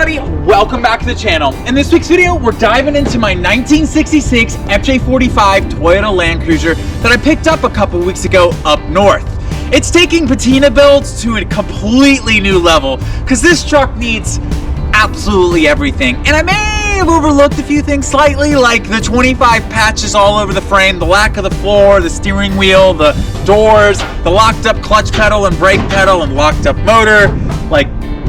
everybody, welcome back to the channel. In this week's video, we're diving into my 1966 FJ45 Toyota Landcruiser that I picked up a couple weeks ago up north. It's taking patina builds to a completely new level because this truck needs absolutely everything. And I may have overlooked a few things slightly, like the 25 patches all over the frame, the lack of the floor, the steering wheel, the doors, the locked up clutch pedal and brake pedal and locked up motor, like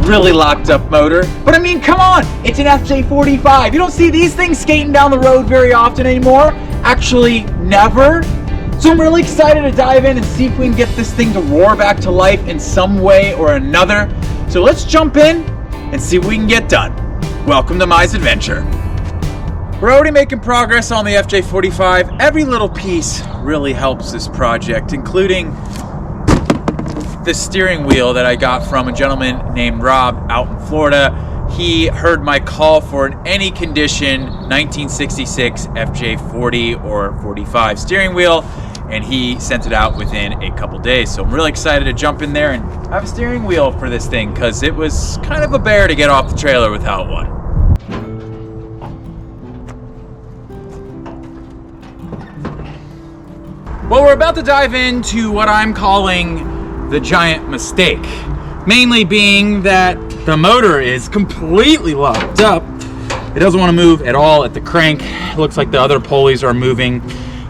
really locked up motor. But I mean, come on, it's an FJ45. You don't see these things skating down the road very often anymore. Actually, never. So I'm really excited to dive in and see if we can get this thing to roar back to life in some way or another. So let's jump in and see what we can get done. Welcome to Mize Adventure. We're already making progress on the FJ45. Every little piece really helps this project, including this steering wheel that I got from a gentleman named Rob out in Florida. He heard my call for an any condition 1966 FJ40 or 45 steering wheel, and he sent it out within a couple days. So I'm really excited to jump in there and have a steering wheel for this thing because it was kind of a bear to get off the trailer without one. Well, we're about to dive into what I'm calling the giant mistake, mainly being that the motor is completely locked up. It doesn't want to move at all at the crank. It looks like the other pulleys are moving.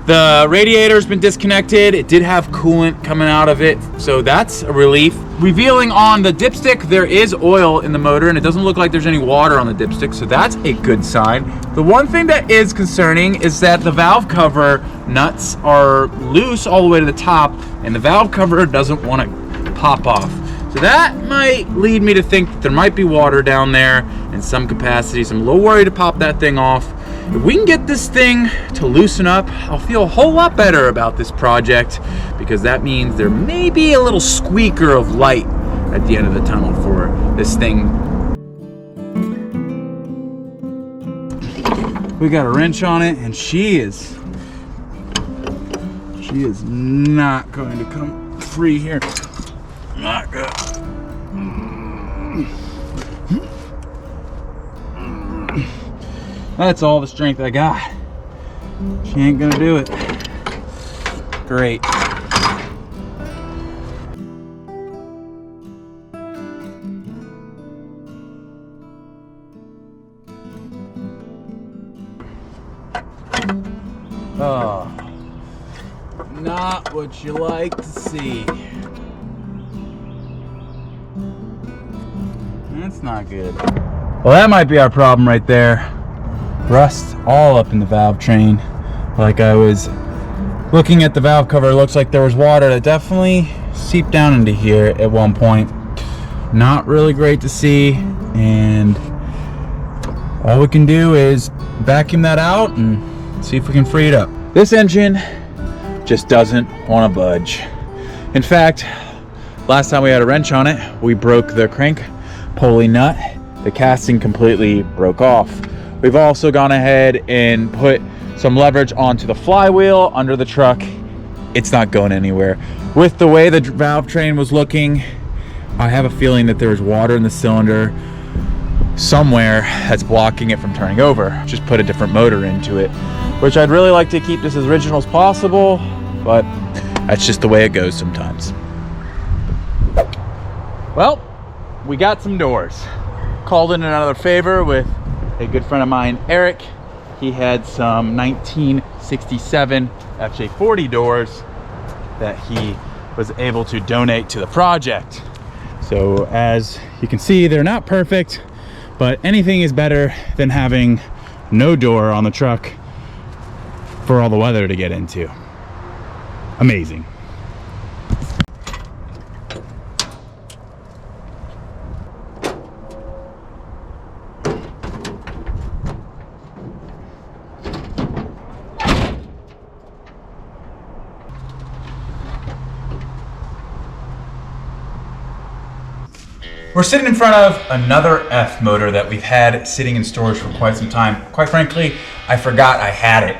The radiator's been disconnected. It did have coolant coming out of it, so that's a relief. Revealing on the dipstick, there is oil in the motor, and it doesn't look like there's any water on the dipstick, so that's a good sign. The one thing that is concerning is that the valve cover nuts are loose all the way to the top, and the valve cover doesn't want to pop off. So that might lead me to think that there might be water down there in some capacity, so I'm a little worried to pop that thing off. If we can get this thing to loosen up, I'll feel a whole lot better about this project, because that means there may be a little squeaker of light at the end of the tunnel for this thing. We got a wrench on it, and she is not going to come free here. Not good. That's all the strength I got. She ain't gonna do it. Great. Oh, not what you like to see. That's not good. Well, that might be our problem right there. Rust all up in the valve train. Like I was looking at the valve cover, it looks like there was water that definitely seeped down into here at one point. Not really great to see, and all we can do is vacuum that out and see if we can free it up. This engine just doesn't want to budge. In fact, last time we had a wrench on it, we broke the crank pulley nut. The casting completely broke off. We've also gone ahead and put some leverage onto the flywheel under the truck. It's not going anywhere. With the way the valve train was looking, I have a feeling that there's water in the cylinder somewhere that's blocking it from turning over. Just put a different motor into it, which I'd really like to keep this as original as possible, but that's just the way it goes sometimes. Well, we got some doors. Called in another favor with a good friend of mine, Eric. He had some 1967 FJ40 doors that he was able to donate to the project. So as you can see, they're not perfect, but anything is better than having no door on the truck for all the weather to get into. Amazing. We're sitting in front of another F motor that we've had sitting in storage for quite some time. Quite frankly, I forgot I had it.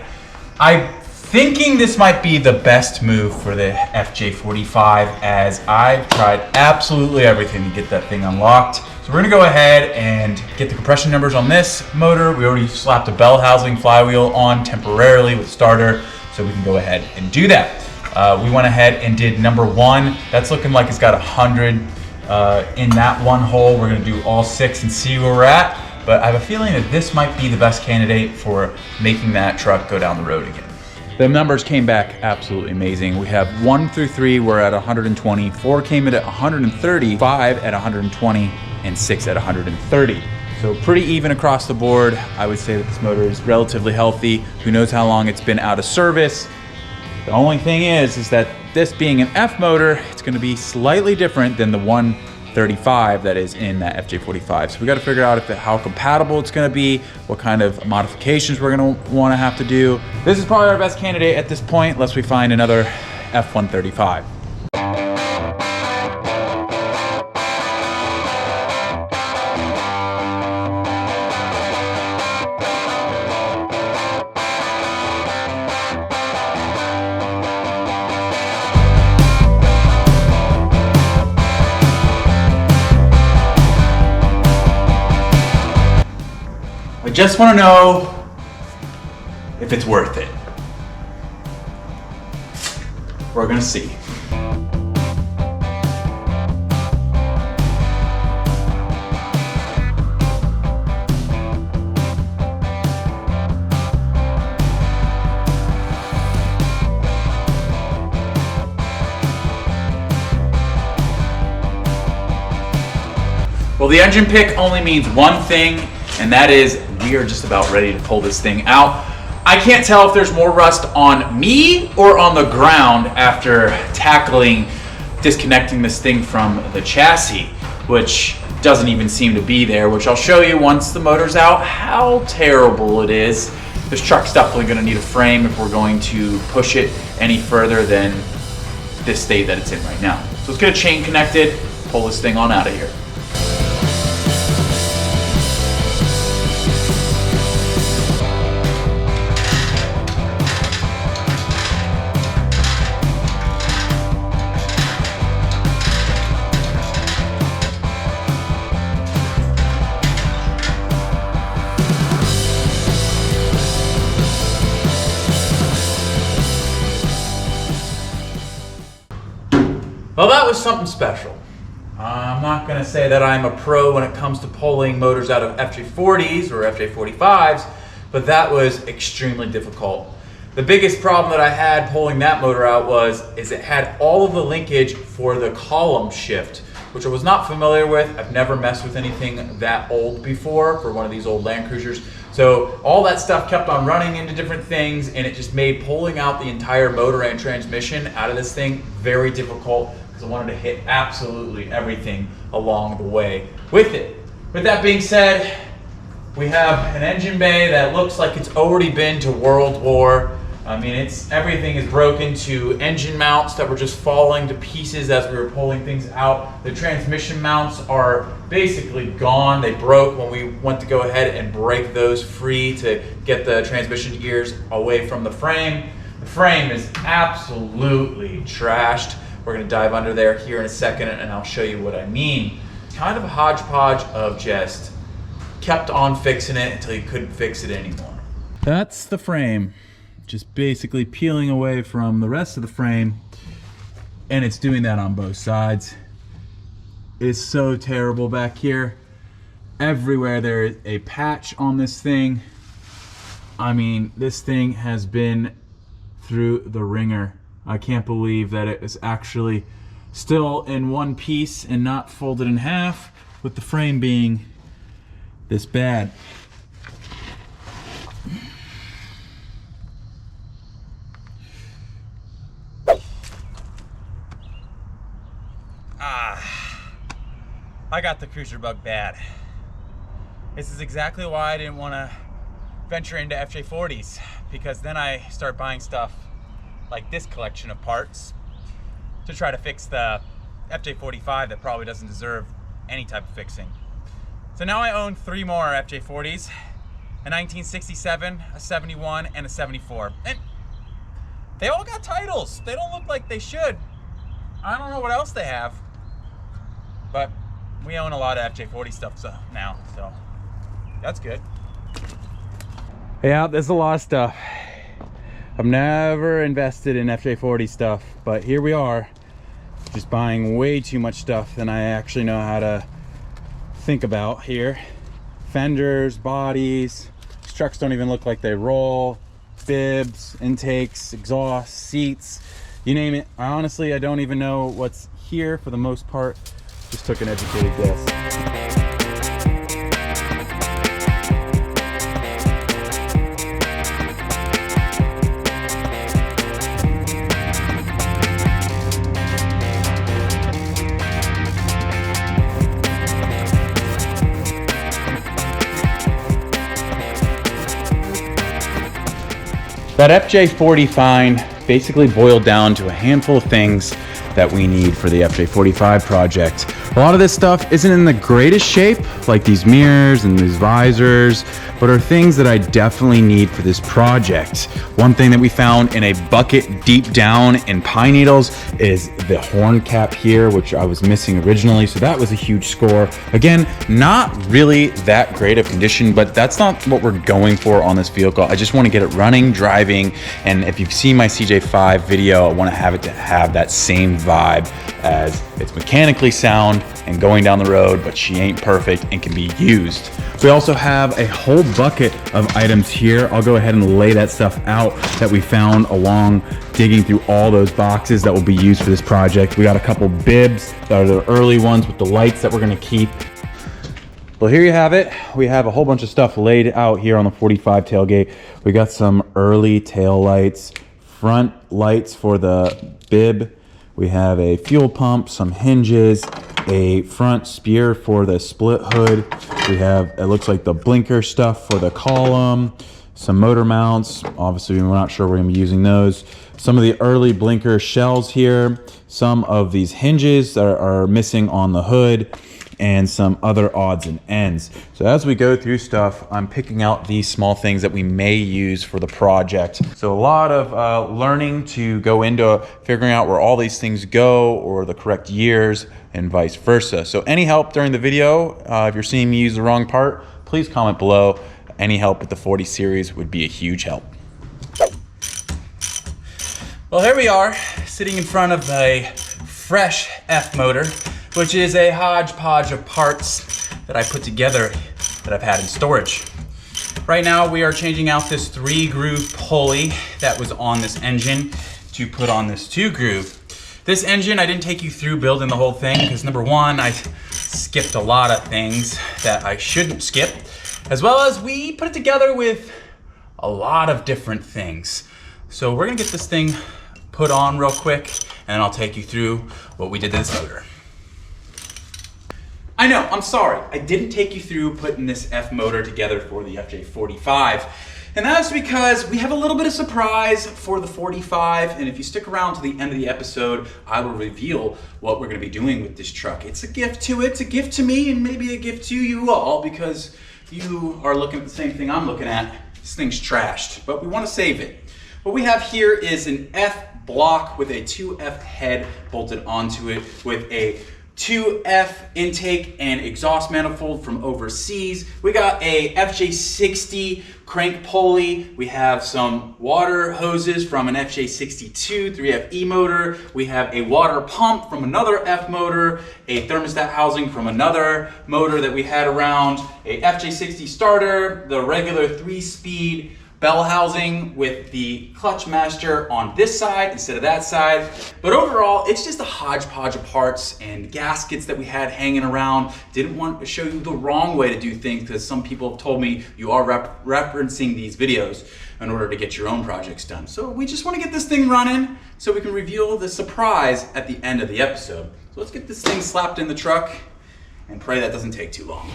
I thinking this might be the best move for the FJ45, as I've tried absolutely everything to get that thing unlocked. So we're gonna go ahead and get the compression numbers on this motor. We already slapped a bell housing flywheel on temporarily with starter, so we can go ahead and do that. We went ahead and did number 1. That's looking like it's got 100 in that one hole. We're gonna do all 6 and see where we're at. But I have a feeling that this might be the best candidate for making that truck go down the road again. The numbers came back absolutely amazing. We have 1 through 3, we're at 120, 4 came in at 130, 5 at 120, and 6 at 130. So pretty even across the board. I would say that this motor is relatively healthy. Who knows how long it's been out of service. The only thing is that this being an F motor, it's gonna be slightly different than the 135 that is in that FJ45. So we gotta figure out how compatible it's gonna be, what kind of modifications we're gonna wanna have to do. This is probably our best candidate at this point, unless we find another F135. I just want to know if it's worth it. We're gonna see. Well, the engine pick only means one thing, and that is we are just about ready to pull this thing out. I can't tell if there's more rust on me or on the ground after tackling disconnecting this thing from the chassis, which doesn't even seem to be there, which I'll show you once the motor's out how terrible it is. This truck's definitely gonna need a frame if we're going to push it any further than this state that it's in right now. So let's get a chain connected, pull this thing on out of here. Well, that was something special. I'm not gonna say that I'm a pro when it comes to pulling motors out of FJ40s or FJ45s, but that was extremely difficult. The biggest problem that I had pulling that motor out is it had all of the linkage for the column shift, which I was not familiar with. I've never messed with anything that old before for one of these old Landcruisers. So all that stuff kept on running into different things, and it just made pulling out the entire motor and transmission out of this thing very difficult, because I wanted to hit absolutely everything along the way with it. With that being said, we have an engine bay that looks like it's already been to World War. I mean, everything is broken to engine mounts that were just falling to pieces as we were pulling things out. The transmission mounts are basically gone. They broke when we went to go ahead and break those free to get the transmission gears away from the frame. The frame is absolutely trashed. We're gonna dive under there here in a second and I'll show you what I mean. Kind of a hodgepodge of just kept on fixing it until you couldn't fix it anymore. That's the frame. Just basically peeling away from the rest of the frame, and it's doing that on both sides. It's so terrible back here. Everywhere there is a patch on this thing. I mean, this thing has been through the ringer. I can't believe that it is actually still in one piece and not folded in half, with the frame being this bad. I got the cruiser bug bad. This is exactly why I didn't want to venture into FJ40s, because then I start buying stuff like this collection of parts to try to fix the FJ45 that probably doesn't deserve any type of fixing. So now I own 3 more FJ40s, a 1967, a 71, and a 74. And They all got titles. They don't look like they should. I don't know what else they have, but we own a lot of FJ40 stuff now, so that's good. Yeah, there's a lot of stuff. I've never invested in FJ40 stuff, but here we are, just buying way too much stuff than I actually know how to think about here. Fenders, bodies, these trucks don't even look like they roll, bibs, intakes, exhaust, seats, you name it. I don't even know what's here for the most part. Just took an educated guess. That FJ40 find basically boiled down to a handful of things that we need for the FJ45 project. A lot of this stuff isn't in the greatest shape, like these mirrors and these visors, but are things that I definitely need for this project. One thing that we found in a bucket deep down in pine needles is the horn cap here, which I was missing originally, so that was a huge score. Again, not really that great of condition, but that's not what we're going for on this vehicle. I just want to get it running, driving, and if you've seen my CJ5 video, I want to have it to have that same vibe, as it's mechanically sound and going down the road, but she ain't perfect and can be used. We also have a whole bucket of items here. I'll go ahead and lay that stuff out that we found along digging through all those boxes that will be used for this project. We got a couple bibs that are the early ones with the lights that we're gonna keep. Well, here you have it. We have a whole bunch of stuff laid out here on the 45 tailgate. We got some early tail lights, front lights for the bib. We have a fuel pump, some hinges, a front spear for the split hood. We have, it looks like the blinker stuff for the column, some motor mounts. Obviously, we're not sure we're gonna be using those. Some of the early blinker shells here, some of these hinges that are missing on the hood, and some other odds and ends. So as we go through stuff, I'm picking out these small things that we may use for the project. So a lot of learning to go into figuring out where all these things go, or the correct years, and vice versa. So any help during the video, if you're seeing me use the wrong part, please comment below. Any help with the 40 series would be a huge help. Well, here we are, sitting in front of a fresh F motor, which is a hodgepodge of parts that I put together that I've had in storage. Right now we are changing out this 3-groove pulley that was on this engine to put on this 2-groove. This engine, I didn't take you through building the whole thing because number one, I skipped a lot of things that I shouldn't skip, as well as we put it together with a lot of different things. So we're gonna get this thing put on real quick and I'll take you through what we did to this motor. I know, I'm sorry, I didn't take you through putting this F motor together for the FJ45. And that's because we have a little bit of surprise for the 45, and if you stick around to the end of the episode, I will reveal what we're gonna be doing with this truck. It's a gift to me, and maybe a gift to you all, because you are looking at the same thing I'm looking at. This thing's trashed, but we wanna save it. What we have here is an F block with a 2F head bolted onto it with a 2F intake and exhaust manifold from overseas. We got a FJ60 crank pulley. We have some water hoses from an FJ62 3FE motor. We have a water pump from another F motor, a thermostat housing from another motor that we had around, a FJ60 starter, the regular 3-speed bell housing with the clutch master on this side instead of that side. But overall, it's just a hodgepodge of parts and gaskets that we had hanging around. Didn't want to show you the wrong way to do things because some people have told me you are referencing these videos in order to get your own projects done. So we just want to get this thing running so we can reveal the surprise at the end of the episode. So let's get this thing slapped in the truck and pray that doesn't take too long.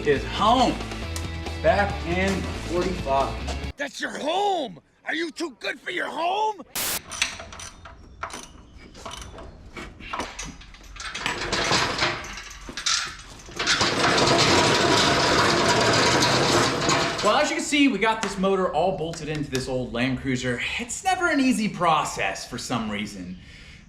is home. Back in 45. That's your home! Are you too good for your home? Well, as you can see, we got this motor all bolted into this old Landcruiser. It's never an easy process for some reason.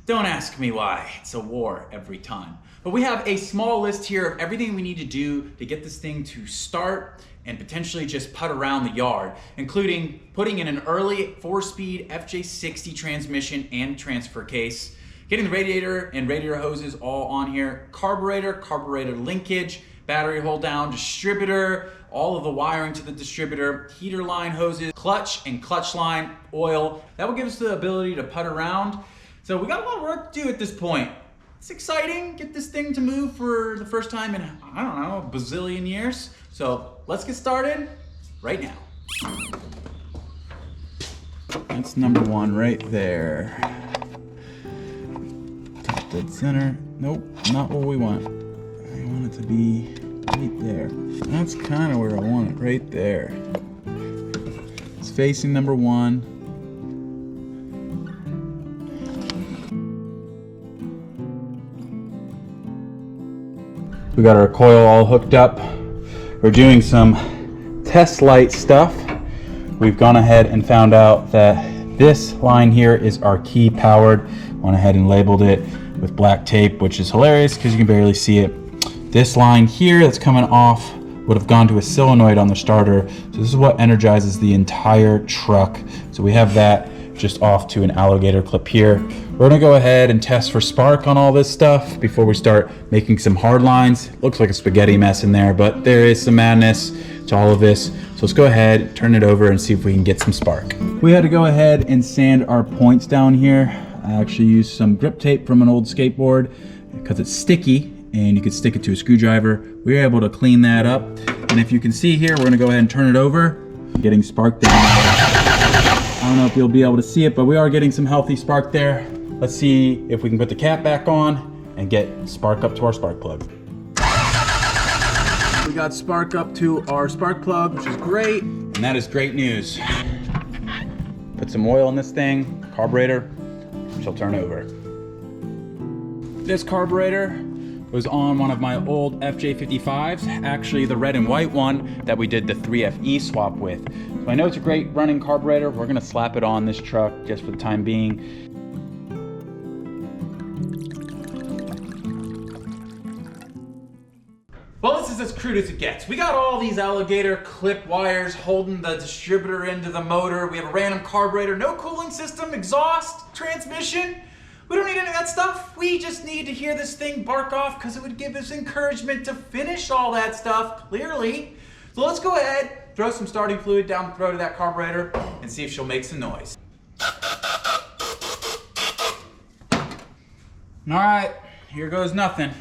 Don't ask me why, it's a war every time. But we have a small list here of everything we need to do to get this thing to start and potentially just put around the yard, including putting in an early 4-speed FJ40 transmission and transfer case, getting the radiator and radiator hoses all on here, carburetor linkage, battery hold down, distributor, all of the wiring to the distributor, heater line hoses, clutch and clutch line, oil. That will give us the ability to put around. So we got a lot of work to do at this point. It's exciting, get this thing to move for the first time in, I don't know, a bazillion years. So let's get started right now. That's number one right there. Top dead center. Nope, not what we want. I want it to be right there. That's kind of where I want it, right there. It's facing number one. We got our coil all hooked up. We're doing some test light stuff. We've gone ahead and found out that this line here is our key powered. Went ahead and labeled it with black tape, which is hilarious because you can barely see it. This line here that's coming off would have gone to a solenoid on the starter. So this is what energizes the entire truck. So we have that just off to an alligator clip here. We're gonna go ahead and test for spark on all this stuff before we start making some hard lines. Looks like a spaghetti mess in there, but there is some madness to all of this. So let's go ahead, turn it over and see if we can get some spark. We had to go ahead and sand our points down here. I actually used some grip tape from an old skateboard because it's sticky and you could stick it to a screwdriver. We were able to clean that up. And if you can see here, we're gonna go ahead and turn it over, getting spark down. I don't know if you'll be able to see it, but we are getting some healthy spark there. Let's see if we can put the cap back on and get spark up to our spark plug. We got spark up to our spark plug, which is great. And that is great news. Put some oil in this thing, carburetor, which I'll turn over. This carburetor was on one of my old FJ45s, actually the red and white one that we did the 3FE swap with. So I know it's a great running carburetor. We're gonna slap it on this truck just for the time being. Well, this is as crude as it gets. We got all these alligator clip wires holding the distributor into the motor. We have a random carburetor, no cooling system, exhaust, transmission. We don't need any of that stuff. We just need to hear this thing bark off because it would give us encouragement to finish all that stuff, clearly. So let's go ahead, throw some starting fluid down the throat of that carburetor and see if she'll make some noise. All right, here goes nothing.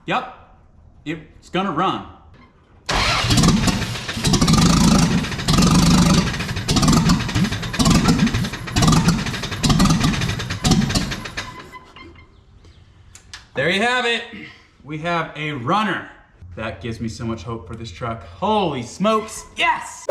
Yep, it's gonna run. There you have it. We have a runner. That gives me so much hope for this truck. Holy smokes, yes!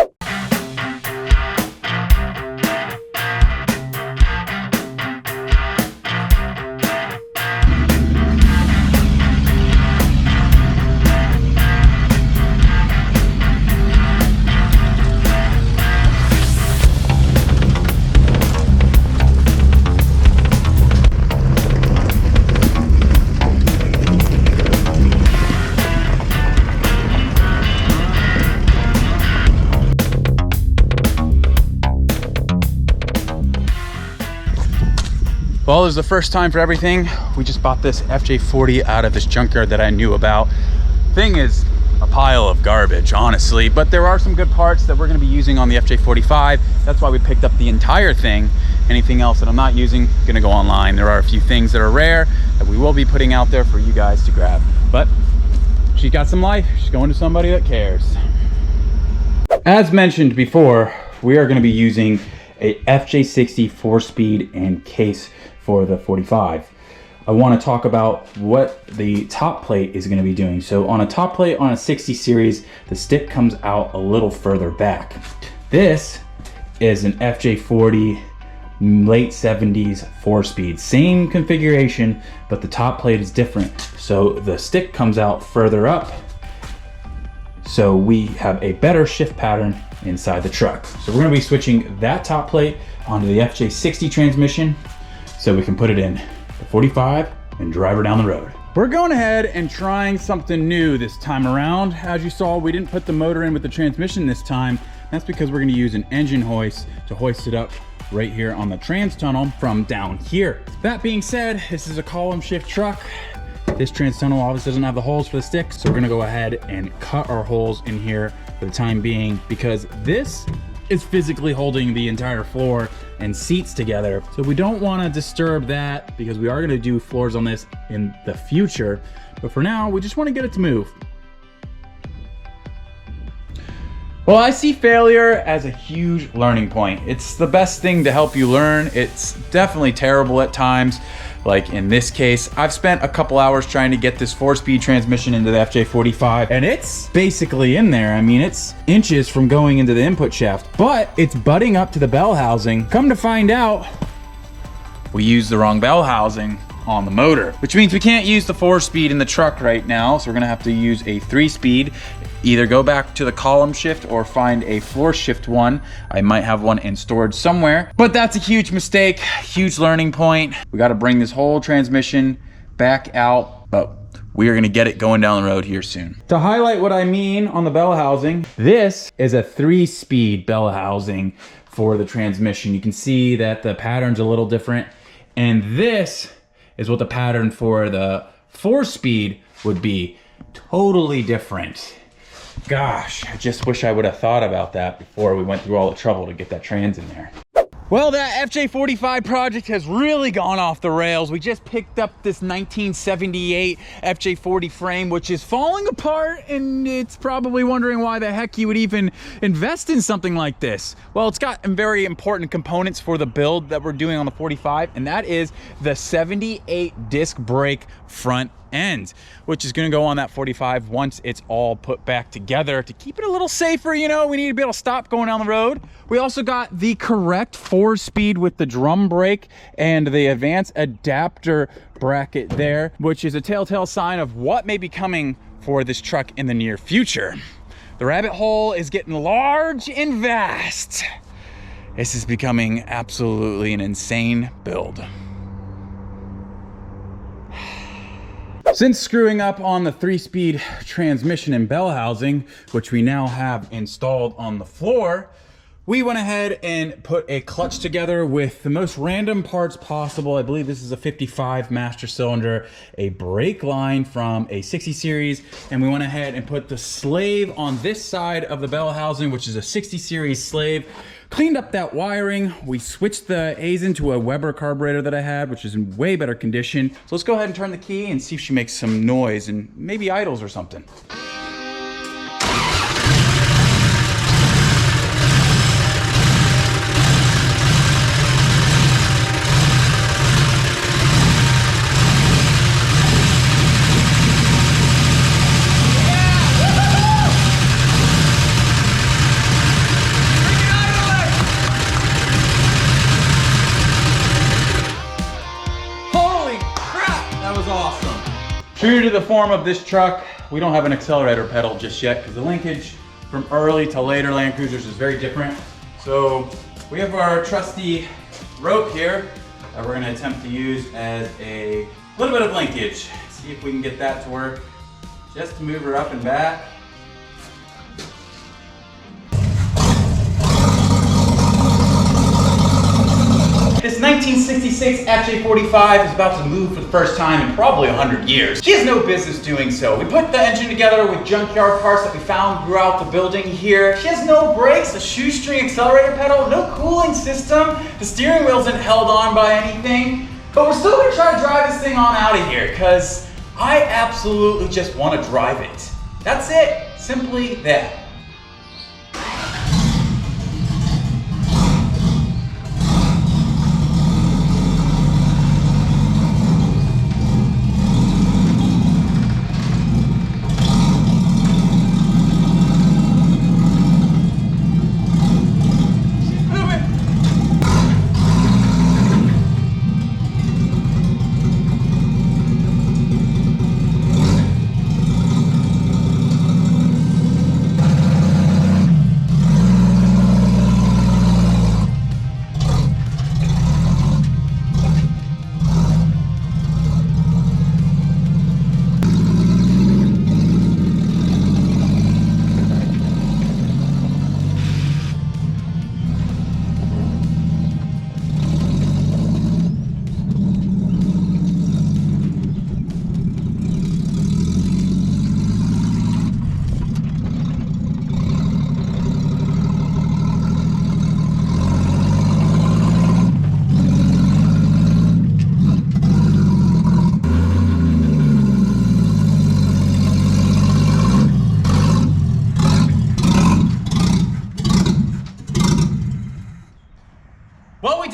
Well, this is the first time for everything. We just bought this FJ40 out of this junkyard that I knew about. Thing is a pile of garbage, honestly, but there are some good parts that we're gonna be using on the FJ45. That's why we picked up the entire thing. Anything else that I'm not using, gonna go online. There are a few things that are rare that we will be putting out there for you guys to grab. But she got some life, she's going to somebody that cares. As mentioned before, we are gonna be using a FJ40 4-speed and case for the 45. I want to talk about what the top plate is going to be doing. So on a top plate on a 60 series, the stick comes out a little further back. This is an FJ40 late 70s 4-speed. Same configuration, but the top plate is different. So the stick comes out further up. So we have a better shift pattern inside the truck. So we're going to be switching that top plate onto the FJ60 transmission so we can put it in the 45 and drive her down the road. We're going ahead and trying something new this time around. As you saw, we didn't put the motor in with the transmission this time. That's because we're going to use an engine hoist to hoist it up right here on the trans tunnel from down here. That being said, this is a column shift truck. This trans tunnel obviously doesn't have the holes for the stick, so we're going to go ahead and cut our holes in here for the time being, because this is physically holding the entire floor and seats together. So we don't want to disturb that, because we are going to do floors on this in the future. But for now, we just want to get it to move. Well, I see failure as a huge learning point. It's the best thing to help you learn. It's definitely terrible at times. Like in this case, I've spent a couple hours trying to get this 4-speed transmission into the FJ45, and it's basically in there. I mean, it's inches from going into the input shaft, but it's butting up to the bell housing. Come to find out, we used the wrong bell housing on the motor, which means we can't use the 4-speed in the truck right now. So we're gonna have to use a 3-speed, either go back to the column shift or find a floor shift one. I might have one in storage somewhere, but that's a huge mistake, huge learning point. We got to bring this whole transmission back out, but we are gonna get it going down the road here soon. To highlight what I mean on the bell housing, this is a 3-speed bell housing for the transmission. You can see that the pattern's a little different, and this is what the pattern for the 4-speed would be. Totally different. Gosh, I just wish I would have thought about that before we went through all the trouble to get that trans in there. Well, that FJ45 project has really gone off the rails. We just picked up this 1978 FJ40 frame, which is falling apart, and it's probably wondering why the heck you would even invest in something like this. Well, it's got very important components for the build that we're doing on the 45, and that is the 78 disc brake front end, which is going to go on that 45 once it's all put back together to keep it a little safer. You know, we need to be able to stop going down the road. We also got the correct 4-speed with the drum brake and the advanced adapter bracket there, which is a telltale sign of what may be coming for this truck in the near future. The rabbit hole is getting large and vast. This is becoming absolutely an insane build. Since screwing up on the 3-speed transmission and bell housing, which we now have installed on the floor, we went ahead and put a clutch together with the most random parts possible. I believe this is a 55 master cylinder, a brake line from a 60 series, and we went ahead and put the slave on this side of the bell housing, which is a 60 series slave. Cleaned up that wiring. We switched the A's into a Weber carburetor that I had, which is in way better condition. So let's go ahead and turn the key and see if she makes some noise and maybe idles or something. True to the form of this truck, we don't have an accelerator pedal just yet because the linkage from early to later Landcruisers is very different. So we have our trusty rope here that we're going to attempt to use as a little bit of linkage. See if we can get that to work, just to move her up and back. This 1966 FJ45 is about to move for the first time in probably 100 years. She has no business doing so. We put the engine together with junkyard parts that we found throughout the building here. She has no brakes, a shoestring accelerator pedal, no cooling system. The steering wheel isn't held on by anything. But we're still gonna try to drive this thing on out of here because I absolutely just want to drive it. That's it, simply that.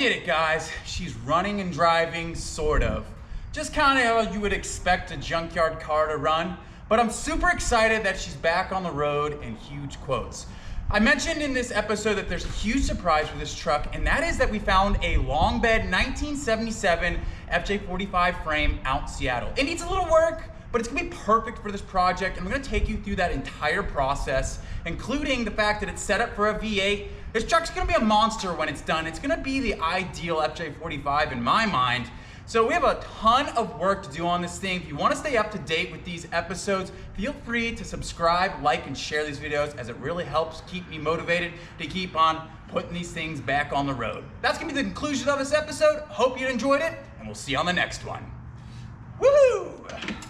did it, guys. She's running and driving, sort of. Just kind of how you would expect a junkyard car to run, but I'm super excited that she's back on the road in huge quotes. I mentioned in this episode that there's a huge surprise with this truck, and that is that we found a long bed 1977 FJ45 frame out in Seattle. It needs a little work, but it's gonna be perfect for this project, and I'm gonna take you through that entire process, including the fact that it's set up for a V8. This truck's gonna be a monster when it's done. It's gonna be the ideal FJ45 in my mind. So we have a ton of work to do on this thing. If you wanna stay up to date with these episodes, feel free to subscribe, like, and share these videos, as it really helps keep me motivated to keep on putting these things back on the road. That's gonna be the conclusion of this episode. Hope you enjoyed it, and we'll see you on the next one. Woohoo!